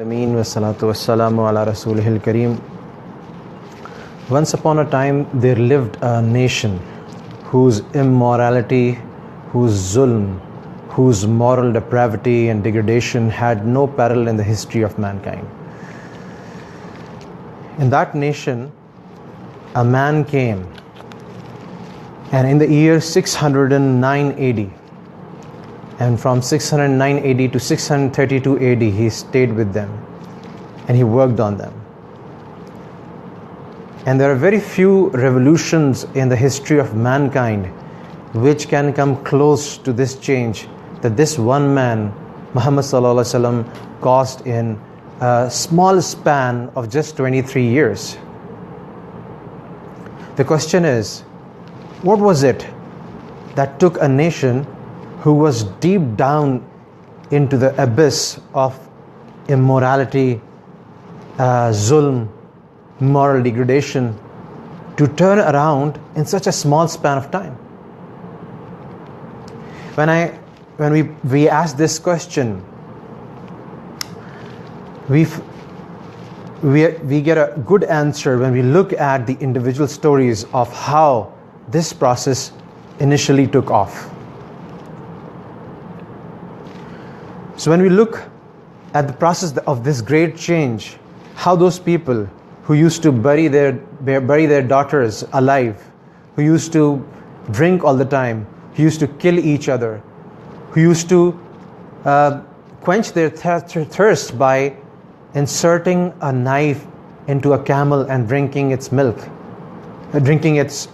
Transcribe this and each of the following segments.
Ameen wassalatu wassalamu ala rasulihil kareem. Once upon a time there lived a nation whose immorality, whose zulm, whose moral depravity and degradation had no parallel in the history of mankind. In that nation, a man came, and in the year 609 AD, and from 609 AD to 632 AD, he stayed with them and he worked on them. And there are very few revolutions in the history of mankind which can come close to this change that this one man, Muhammad sallallahu alaihi wasallam, caused in a small span of just 23 years. The question is, what was it that took a nation who was deep down into the abyss of immorality, zulm, moral degradation, to turn around in such a small span of time? When we ask this question, we get a good answer when we look at the individual stories of how this process initially took off. So when we look at the process of this great change, how those people who used to bury their daughters alive, who used to drink all the time, who used to kill each other, who used to quench their thirst by inserting a knife into a camel and drinking its milk, drinking its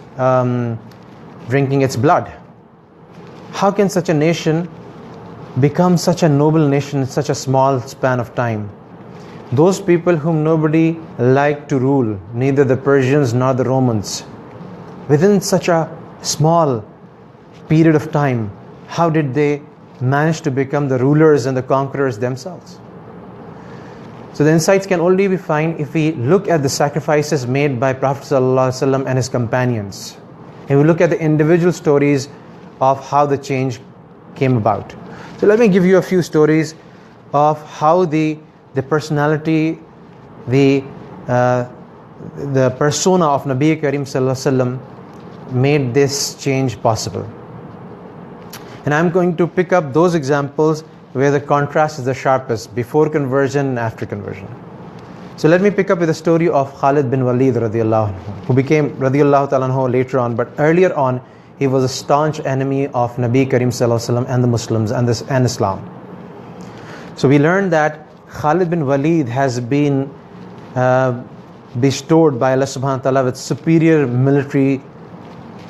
blood. How can such a nation become such a noble nation in such a small span of time? Those people whom nobody liked to rule, neither the Persians nor the Romans, within such a small period of time, how did they manage to become the rulers and the conquerors themselves? So the insights can only be found if we look at the sacrifices made by Prophet ﷺ and his companions, and we look at the individual stories of how the change came about. So let me give you a few stories of how the personality, the persona of Nabi Karim Sallallahu Alaihi Wasallam made this change possible. And I'm going to pick up those examples where the contrast is the sharpest, before conversion and after conversion. So let me pick up with the story of Khalid bin Walid radiallahu anhu, who became radiallahu ta'ala anhu later on, but earlier on he was a staunch enemy of Nabi Karim Sallallahu Alaihi Wasallam and the Muslims and Islam. So we learned that Khalid bin Walid has been bestowed by Allah subhanahu wa ta'ala with superior military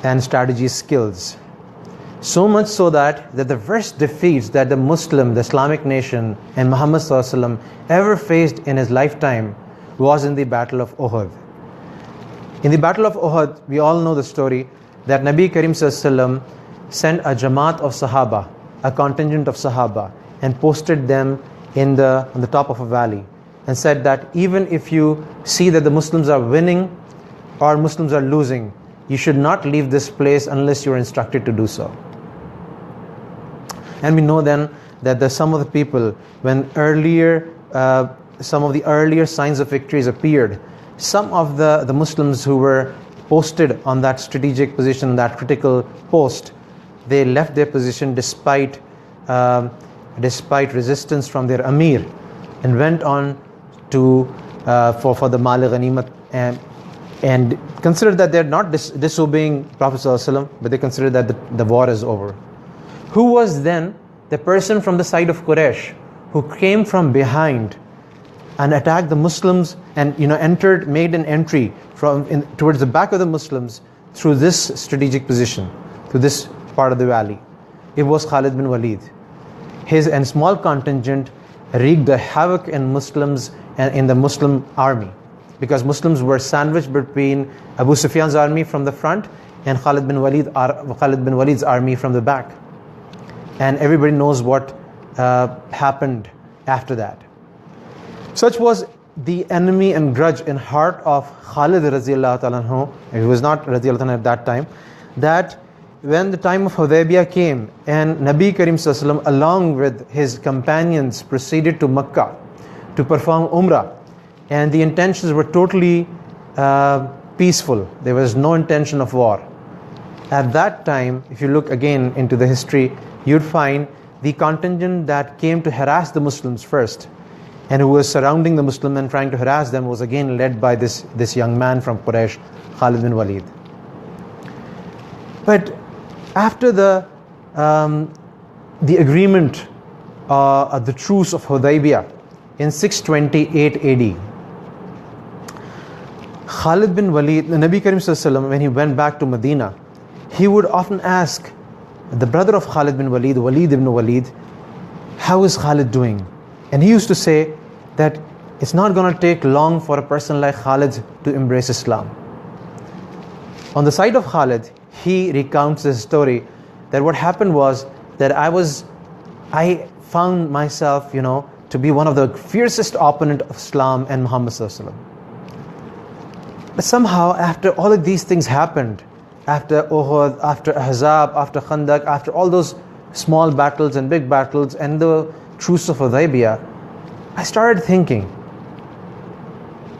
and strategy skills. So much so that the worst defeats that the Islamic nation and Muhammad sallallahu alaihi wasallam ever faced in his lifetime was in the Battle of Uhud. In the Battle of Uhud, we all know the story that Nabi Karim sallallahu alaihi wasallam sent a jamaat of Sahaba, a contingent of Sahaba, and posted them on the top of a valley, and said that even if you see that the Muslims are winning or Muslims are losing, you should not leave this place unless you are instructed to do so. And we know then that some of the people, when some of the earlier signs of victories appeared, some of the Muslims who were posted on that strategic position, that critical post, they left their position despite resistance from their Amir, and went on to for the Mal Ghanimat, and considered that they're not disobeying Prophet ﷺ, but they considered that the war is over. Who was then the person from the side of Quraysh who came from behind and attacked the Muslims and made an entry towards the back of the Muslims through this strategic position, through this part of the valley? It was Khalid bin Walid. His and small contingent wreaked the havoc in Muslims and in the Muslim army, because Muslims were sandwiched between Abu Sufyan's army from the front and Khalid bin Walid's army from the back. And everybody knows what happened after that. Such was the enemy and grudge in heart of Khalid radiallahu ta'ala anhu, he was not radiallahu ta'ala at that time, that when the time of Hudaybiyah came and Nabi Karim Sallallahu Alaihi Wasallam along with his companions proceeded to Makkah to perform Umrah, and the intentions were totally peaceful. There was no intention of war. At that time, if you look again into the history, you'd find the contingent that came to harass the Muslims first, and who was surrounding the Muslim and trying to harass them, was again led by this young man from Quraysh, Khalid bin Walid. But after the agreement, the truce of Hudaybiyah in 628 AD, Khalid bin Walid, the Nabi Karim Sallallahu Alaihi Wasallam, when he went back to Medina, he would often ask the brother of Khalid bin Walid, Walid ibn Walid, how is Khalid doing? And he used to say that it's not going to take long for a person like Khalid to embrace Islam. On the side of Khalid, he recounts this story that what happened was that I found myself, to be one of the fiercest opponent of Islam and Muhammad Sallallahu Alaihi Wasallam. But somehow, after all of these things happened, after Uhud, after Ahzab, after Khandaq, after all those small battles and big battles and the truce of Hudaybiyah, I started thinking,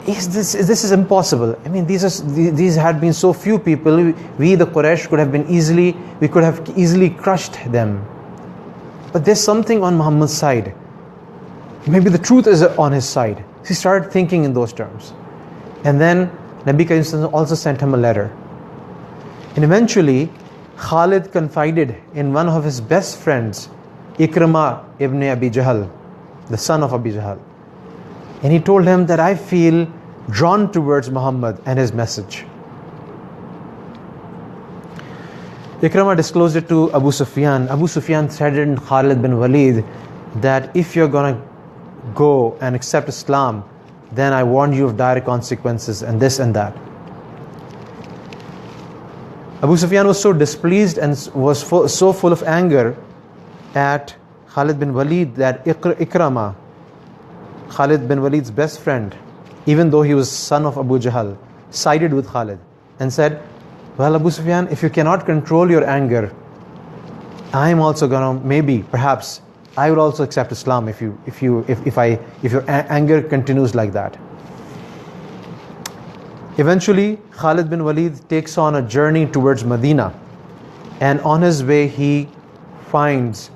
this is impossible. I mean, these had been so few people. We the Quraysh could have easily crushed them. But there's something on Muhammad's side. Maybe the truth is on his side. So he started thinking in those terms. And then Nabi Karim also sent him a letter. And eventually, Khalid confided in one of his best friends, Ikrimah ibn Abi Jahl, the son of Abi Jahl. And he told him that I feel drawn towards Muhammad and his message. Ikrimah disclosed it to Abu Sufyan. Abu Sufyan threatened Khalid bin Walid that if you're going to go and accept Islam, then I warn you of dire consequences and this and that. Abu Sufyan was so displeased and was so full of anger at Khalid bin Walid that Ikrimah, Khalid bin Walid's best friend, even though he was son of Abu Jahl, sided with Khalid and said, well, Abu Sufyan, if you cannot control your anger, I'm also gonna, perhaps I will also accept Islam if your anger continues like that. Eventually, Khalid bin Walid takes on a journey towards Medina, and on his way he finds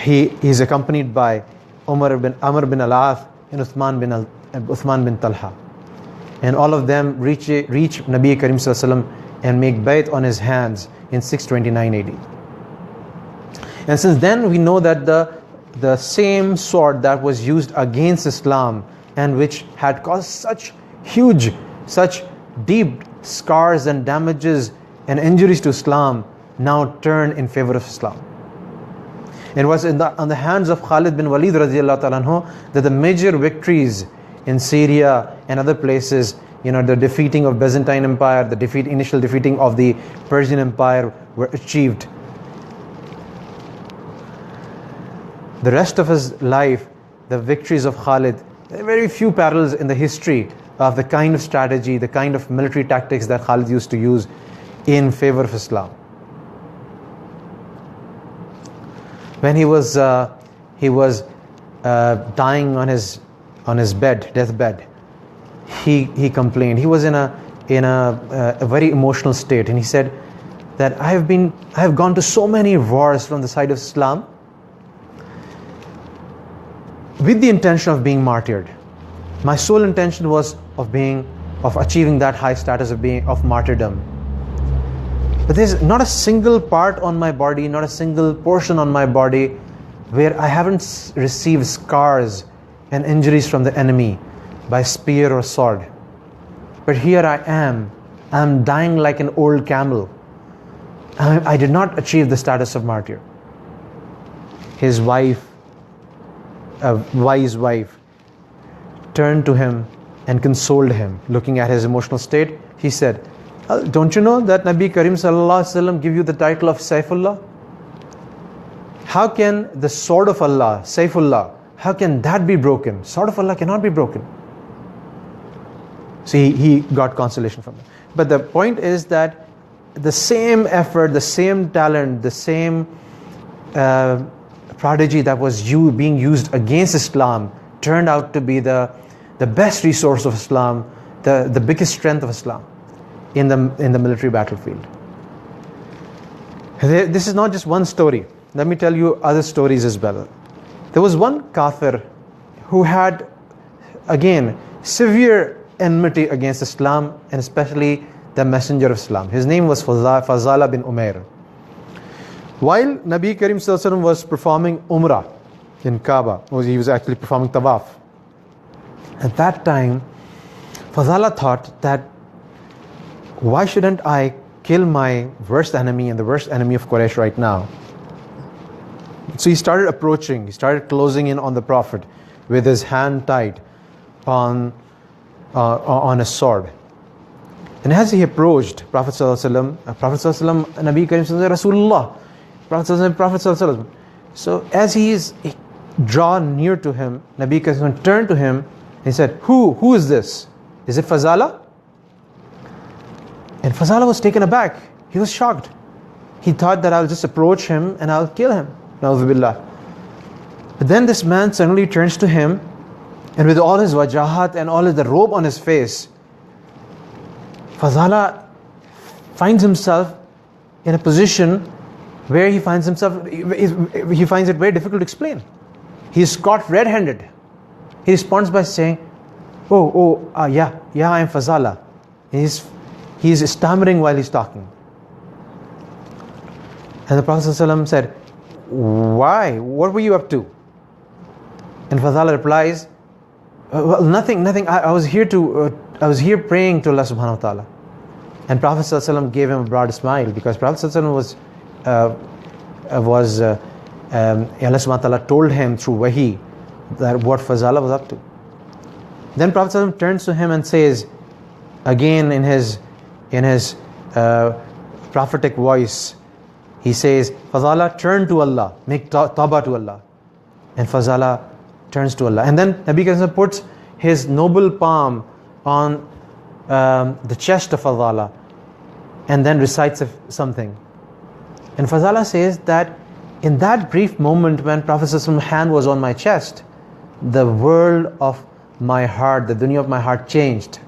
he's accompanied by Amr bin al-Ath and Uthman bin Talha, and all of them reach Nabi Karim Sallallahu Alaihi Wasallam and make bayt on his hands in 629 AD. And since then we know that the same sword that was used against Islam and which had caused such deep scars and damages and injuries to Islam now turned in favor of Islam. It was on the hands of Khalid bin Walid radiallahu ta'ala anhu that the major victories in Syria and other places, the defeating of Byzantine Empire, initial defeating of the Persian Empire were achieved. The rest of his life, the victories of Khalid, there are very few parallels in the history of the kind of strategy, the kind of military tactics that Khalid used to use in favor of Islam. When he was dying on his deathbed, he complained. He was in a very emotional state, and he said that I have gone to so many wars from the side of Islam with the intention of being martyred. My sole intention was of achieving that high status of martyrdom. But there's not a single part on my body, not a single portion on my body where I haven't received scars and injuries from the enemy by spear or sword. But here I am dying like an old camel. I did not achieve the status of martyr. His wife, a wise wife, turned to him and consoled him. Looking at his emotional state, he said, don't you know that Nabi Karim Sallallahu Alaihi Wasallam give you the title of Saifullah? How can the sword of Allah, Saifullah, how can that be broken? Sword of Allah cannot be broken. See, he got consolation from it. But the point is that the same effort, the same talent, the same prodigy that was being used against Islam turned out to be the best resource of Islam, the biggest strength of Islam in the military battlefield. This is not just one story. Let me tell you other stories as well. There was one kafir who had, again, severe enmity against Islam, and especially the messenger of Islam. His name was Fazala bin Umair. While Nabi Karim Sallallahu Alaihi Wasallam was performing Umrah in Kaaba, he was actually performing Tawaf. At that time, Fazala thought that, why shouldn't I kill my worst enemy and the worst enemy of Quraysh right now? So he started approaching, he started closing in on the Prophet with his hand tied on a sword. And as he approached Prophet Sallallahu Alaihi Wasallam, Nabi Karim Sallallahu Alaihi Wasallam, Rasulullah, Prophet Sallallahu Alaihi Wasallam. So as he is drawn near to him, Nabi Karim Sallallahu Alaihi Wasallam turned to him and he said, Who is this? Is it Fazala? And Fazala was taken aback. He was shocked. He thought that I'll just approach him and I'll kill him. Na'udhu billah. But then this man suddenly turns to him, and with all his wajahat and all the robe on his face, Fazala finds himself in a position where he finds it very difficult to explain. He is caught red-handed. He responds by saying, yeah, I am Fazala. He is stammering while he's talking. And the Prophet ﷺ said, why? What were you up to? And Fazala replies, well, nothing. I was here praying to Allah subhanahu wa ta'ala. And Prophet ﷺ gave him a broad smile, because Prophet ﷺ Allah subhanahu wa ta'ala told him through wahi that what Fazala was up to. Then Prophet ﷺ turns to him and says, again in his prophetic voice, he says, Fazala, turn to Allah, make tawbah to Allah. And Fazala turns to Allah. And then Nabi Karim puts his noble palm on the chest of Fazala and then recites something. And Fazala says that in that brief moment when Prophet's hand was on my chest, the world of my heart, the dunya of my heart changed.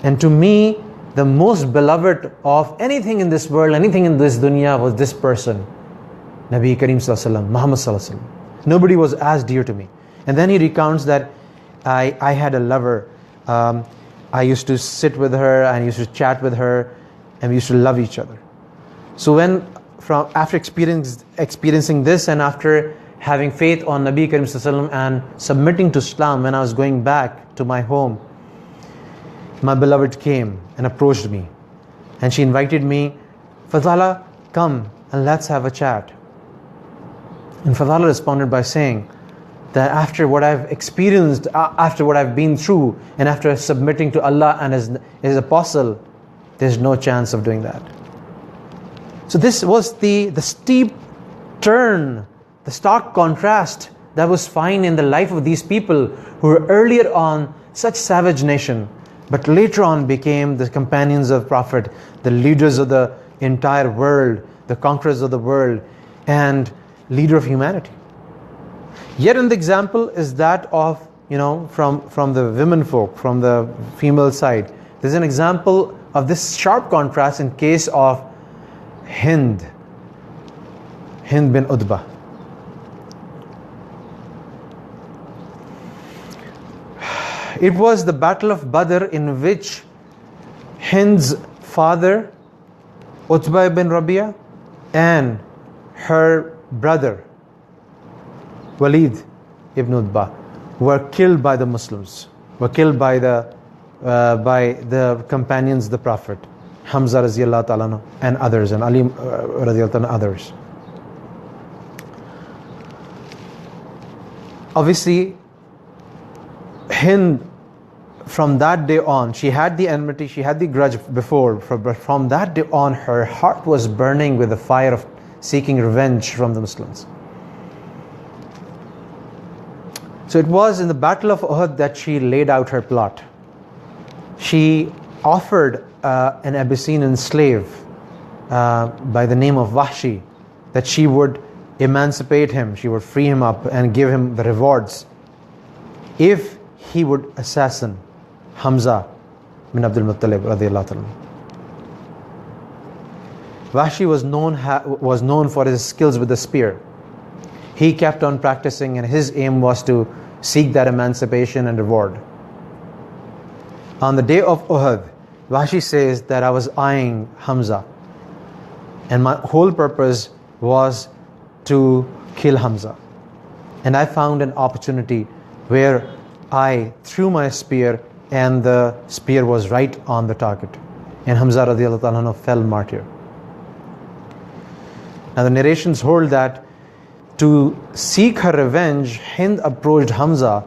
And to me, the most beloved of anything in this world, anything in this dunya, was this person, Nabi Karim Sallallahu Alaihi Wasallam, Muhammad Sallallahu Alaihi Wasallam. Nobody was as dear to me. And then he recounts that I had a lover. I used to sit with her, and I used to chat with her, and we used to love each other. So after experiencing this, and after having faith on Nabi Karim Sallallahu Alaihi Wasallam and submitting to Islam, when I was going back to my home, my beloved came and approached me, and she invited me, Fazala, come and let's have a chat. And Fazala responded by saying that after what I've experienced, after what I've been through, and after submitting to Allah and His apostle, there's no chance of doing that. So this was the steep turn, the stark contrast that was found in the life of these people who were earlier on such savage nation, but later on became the companions of Prophet, the leaders of the entire world, the conquerors of the world, and leader of humanity. Yet another example is that of, from the women folk, from the female side. There's an example of this sharp contrast in case of Hind bin Utbah. It was the Battle of Badr in which Hind's father, Utbah ibn Rabi'ah, and her brother, Walid ibn Utbah, were killed by the Muslims, were killed by the companions of the Prophet, Hamza radiallahu ta'ala anhu, and others, and Ali radiallahu ta'ala and others. Obviously, Hind, from that day on, she had the enmity, she had the grudge before, but from that day on, her heart was burning with the fire of seeking revenge from the Muslims. So it was in the Battle of Uhud that she laid out her plot. She offered an Abyssinian slave by the name of Wahshi that she would emancipate him, she would free him up and give him the rewards if he would assassin Hamza bin Abdul Muttalib radiallahu ta'ala. Wahshi was known for his skills with the spear. He kept on practicing, and his aim was to seek that emancipation and reward. On the day of Uhud, Wahshi says that I was eyeing Hamza, and my whole purpose was to kill Hamza. And I found an opportunity where I threw my spear, and the spear was right on the target, and Hamza radiallahu ta'ala fell martyr. Now the narrations hold that to seek her revenge, Hind approached Hamza,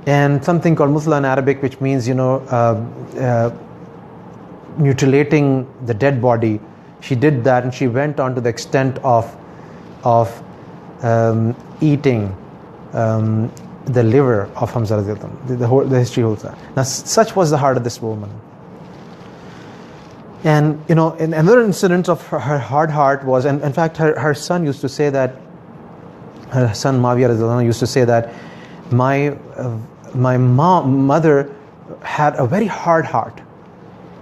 and something called Muthla in Arabic, which means mutilating the dead body. She did that, and she went on to the extent of eating the liver of Hamza. The history holds that. Now, such was the heart of this woman. And in another incident of her hard heart was, and in fact, her son used to say that, her son Mawiyah used to say that my mother had a very hard heart.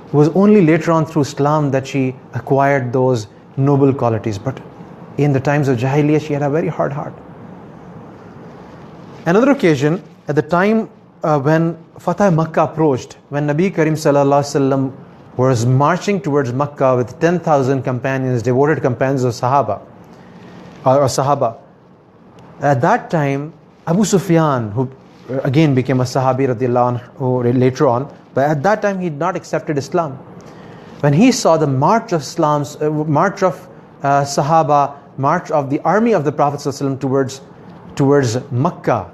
It was only later on through Islam that she acquired those noble qualities. But in the times of Jahiliyyah, she had a very hard heart. Another occasion, at the time when Fatah Makkah approached, when Nabi Karim Sallallahu Alaihi Wasallam was marching towards Makkah with 10,000 companions, devoted companions of Sahaba. At that time, Abu Sufyan, who again became a Sahabi radiallahu anhu later on, but at that time he had not accepted Islam. When he saw the march of march of Sahaba, march of the army of the Prophet ﷺ towards Makkah,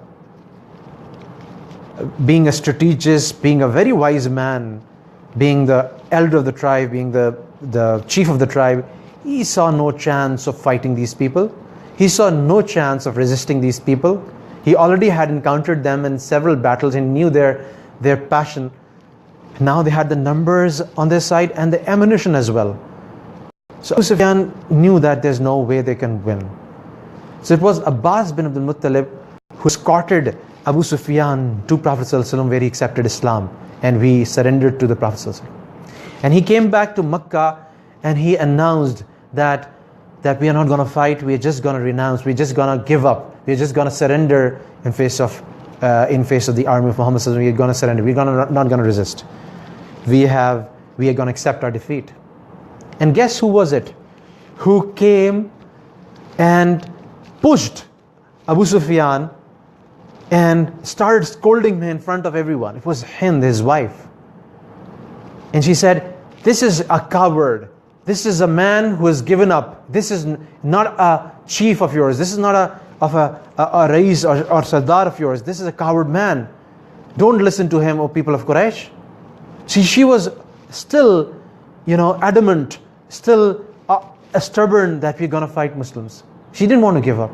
being a strategist, being a very wise man, being the elder of the tribe, being the chief of the tribe, he saw no chance of fighting these people. He saw no chance of resisting these people. He already had encountered them in several battles and knew their passion. Now they had the numbers on their side and the ammunition as well. So Abu Sufyan knew that there's no way they can win. So it was Abbas bin Abdul Muttalib who escorted Abu Sufyan to Prophet ﷺ, where he accepted Islam and we surrendered to the Prophet ﷺ. And he came back to Makkah and he announced that we are not going to fight, we are just going to renounce, we're just going to give up, we're just going to surrender in face of the army of Muhammad ﷺ. We're going to surrender, we're not going to resist. We are going to accept our defeat. And guess who was it who came and pushed Abu Sufyan and started scolding him in front of everyone? It was Hind, his wife. And she said, "This is a coward. This is a man who has given up. This is not a chief of yours. This is not a rais or sardar of yours. This is a coward man. Don't listen to him, O people of Quraysh." See, she was still, adamant, still stubborn that we're going to fight Muslims. She didn't want to give up.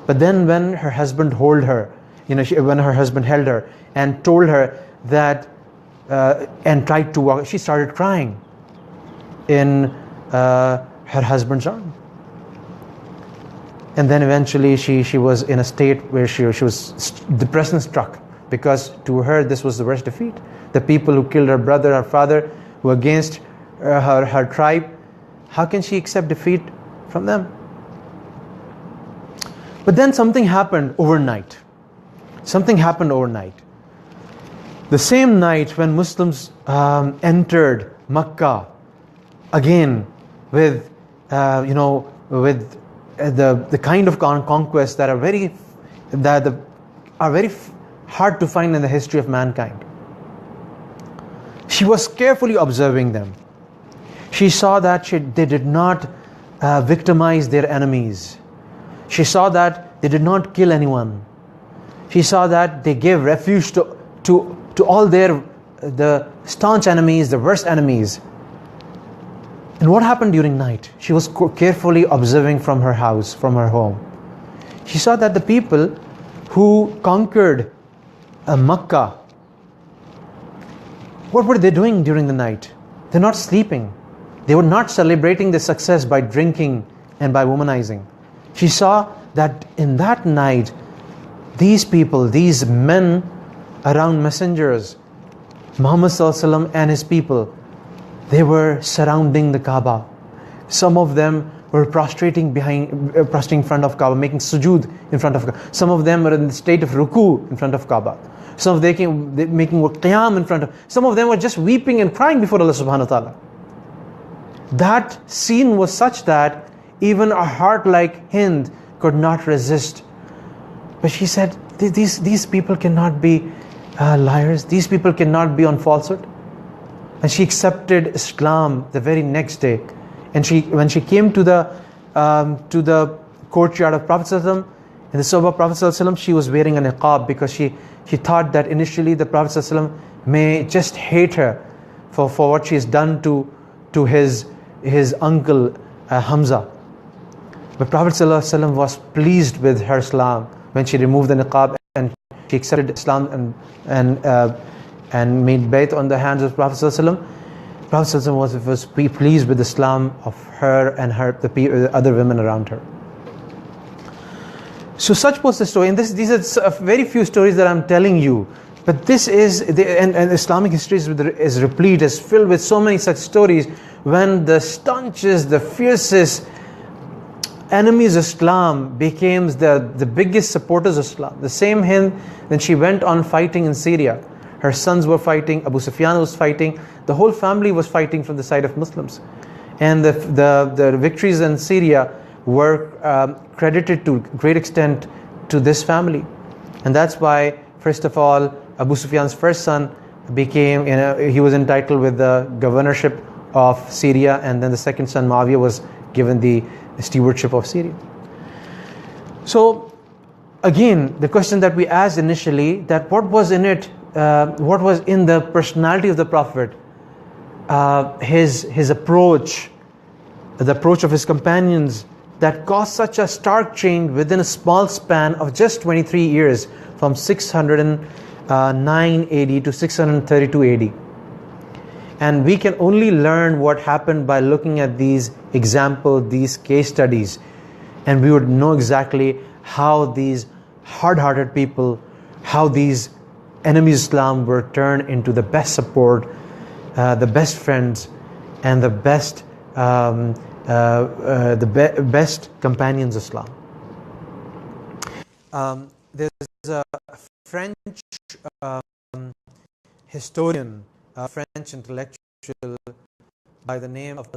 But then when her husband held her, when her husband held her and told her that, and tried to walk, she started crying in her husband's arm. And then eventually she was in a state where she was depressed and struck, because to her this was the worst defeat. The people who killed her brother, her father, who against her tribe, how can she accept defeat from them? But then something happened overnight. Something happened overnight. The same night when Muslims entered Makkah again with the kind of conquests that are very hard to find in the history of mankind. She was carefully observing them. She saw that they did not victimize their enemies. She saw that they did not kill anyone. She saw that they gave refuge to all the staunch enemies, the worst enemies. And what happened during night? She was carefully observing from her house, from her home. She saw that the people who conquered Makkah, what were they doing during the night? They're not sleeping. They were not celebrating the success by drinking and by womanizing. She saw that in that night, these people, these men around messengers, Muhammad Sallallahu Alaihi Wasallam and his people, they were surrounding the Kaaba. Some of them were prostrating in front of Kaaba, making sujood in front of Kaaba. Some of them were in the state of ruku in front of Kaaba. Some of them making qiyam in front of. Some of them were just weeping and crying before Allah subhanahu wa ta'ala. That scene was such that even a heart like Hind could not resist. But she said, these people cannot be liars. These people cannot be on falsehood. And she accepted Islam the very next day. And when she came to the courtyard of Prophet ﷺ, in the Soba Prophet ﷺ, she was wearing a niqab because she thought that initially the Prophet ﷺ may just hate her for what she has done to his uncle Hamza. But Prophet ﷺ was pleased with her Islam when she removed the niqab and she accepted Islam and made bayt on the hands of Prophet ﷺ. Prophet ﷺ was pleased with Islam of her and the other women around her. So such was the story, and these are very few stories that I'm telling you. But this is and Islamic history is replete, is filled with so many such stories when the staunchest, the fiercest enemies of Islam became the biggest supporters of Islam. The same Hind, then she went on fighting in Syria. Her sons were fighting, Abu Sufyan was fighting, the whole family was fighting from the side of Muslims. And the victories in Syria were credited to a great extent to this family. And that's why, first of all, Abu Sufyan's first son became, he was entitled with the governorship of Syria, and then the second son, Muawiyah, was given the stewardship of Syria. So, again, the question that we asked initially, that what was in it, what was in the personality of the Prophet, his approach, the approach of his companions, that caused such a stark change within a small span of just 23 years, from 609 AD to 632 AD. And we can only learn what happened by looking at these examples, these case studies, and we would know exactly how these hard-hearted people, how these enemies of Islam were turned into the best support, the best friends, and the best best companions of Islam. There's a French historian, French intellectual by the name of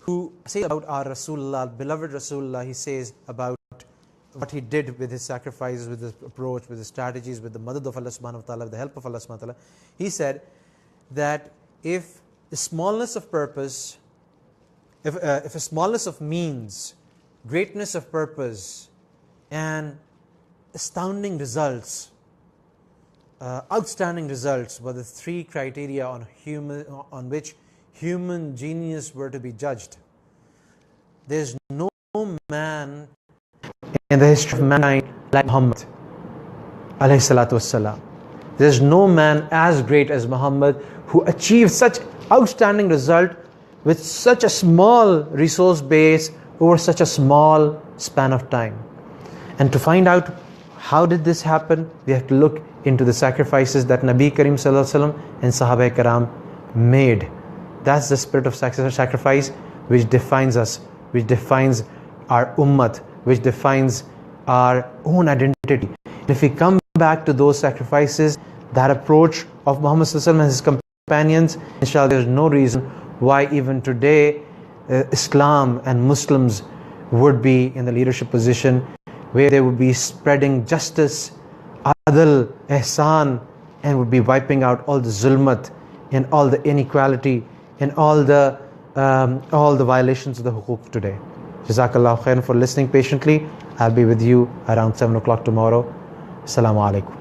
who says about our Rasulullah, beloved Rasulullah. He says about what he did with his sacrifices, with his approach, with his strategies, with the madad of Allah subhanahu wa ta'ala, with the help of Allah subhanahu wa ta'ala. He said that if the smallness of purpose, if a smallness of means, greatness of purpose, and astounding results, outstanding results were the three criteria on which human genius were to be judged. There's no man in the history of mankind like Muhammad alayhi salatu wassalam. There's no man as great as Muhammad who achieved such outstanding result with such a small resource base over such a small span of time. And to find out how did this happen, we have to look into the sacrifices that Nabi Karim Sallallahu Alaihi Wasallam and Sahaba Karam made. That's the spirit of sacrifice which defines us, which defines our ummah, which defines our own identity. And if we come back to those sacrifices, that approach of Muhammad Sallallahu Alaihi Wasallam and his companions, inshallah, there's no reason why even today Islam and Muslims would be in the leadership position where they would be spreading justice, adl, ihsan, and would be wiping out all the zulmat and all the inequality and all the violations of the hukuk today. Jazakallah khairan for listening patiently. I'll be with you around 7 o'clock tomorrow. Assalamu alaikum.